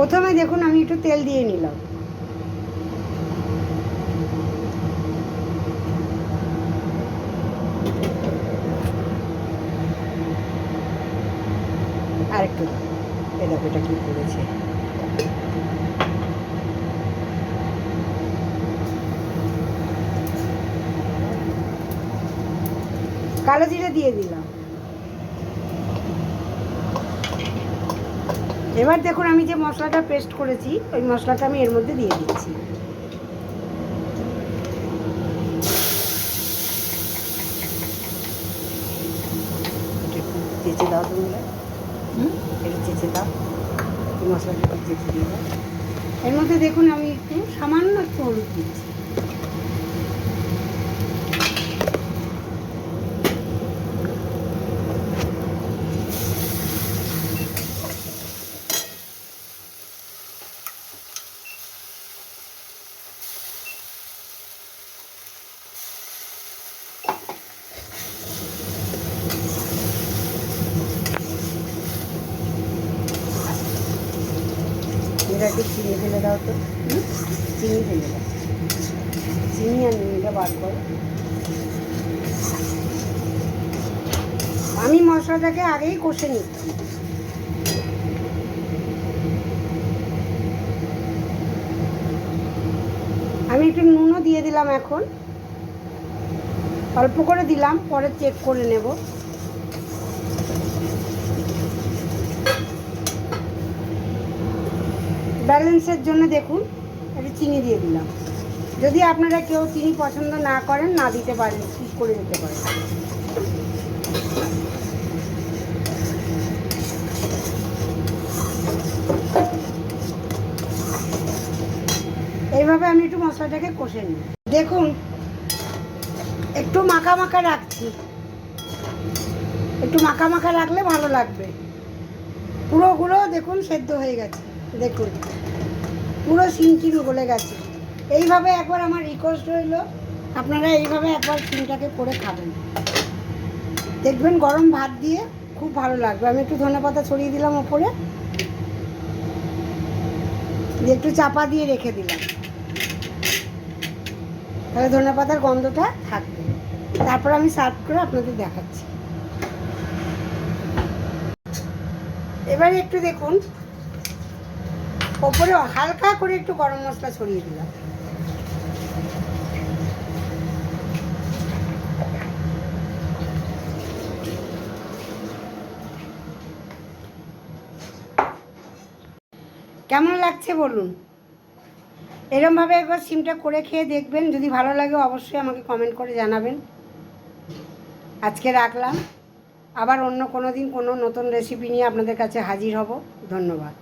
প্রথমে দেখুন আমি একটু তেল দিয়ে নিলাম। আর একটু দেখো এটা কি করেছে। কালো জিরে দিয়ে দিলাম। এবার দেখুন আমি যে মশলাটা পেস্ট করেছি ওই মশলাটা আমি এর মধ্যে দিয়ে দিচ্ছি। চেঁচে দাও তোমরা, একটু চেঁচে দাও, এই মশলাটা একটু চেঁচে দিয়ে দাও। এর মধ্যে দেখুন আমি একটু সামান্য একটু হলুদ দিচ্ছি। এটা একটু চিনি ফেলে দাও তো, চিনি ফেলে দাও, চিনি আর নুনটা বার করো। আমি মশলাটাকে আগেই কষে নিচ্ছি। আমি একটু নুনও দিয়ে দিলাম, এখন অল্প করে দিলাম, পরে চেক করে নেব। ব্যালেন্সের জন্য দেখুন একটু চিনি দিয়ে দিলাম। যদি আপনারা কেউ চিনি পছন্দ না করেন না দিতে পারেন, স্কিপ করে দিতে পারেন। এইভাবে আমি একটু মশলাটাকে কষে নিই। দেখুন একটু মাখা মাখা রাখছি, একটু মাখা মাখা রাখলে ভালো লাগবে। পুরোগুলো দেখুন সেদ্ধ হয়ে গেছে, দেখুন পুরো সিমটিম গলে গেছে। এইভাবে একবার আমার রিকোয়েস্ট রইল, আপনারা এইভাবে একবার সিমটাকে করে খাবেন, দেখবেন গরম ভাত দিয়ে খুব ভালো লাগবে। আমি একটু ধনেপাতা ছড়িয়ে দিলাম ওপরে, দিয়ে একটু চাপা দিয়ে রেখে দিলাম, তাহলে ধনেপাতার গন্ধটা থাকবে। তারপর আমি সার্ভ করে আপনাদের দেখাচ্ছি। এবারে একটু দেখুন ওপরে হালকা করে একটু গরম মশলা ছড়িয়ে দিলাম। কেমন লাগছে বলুন? এরমভাবে একবার সিমটা করে খেয়ে দেখবেন, যদি ভালো লাগে অবশ্যই আমাকে কমেন্ট করে জানাবেন। আজকে রাখলাম, আবার অন্য কোনো দিন কোনো নতুন রেসিপি নিয়ে আপনাদের কাছে হাজির হব। ধন্যবাদ।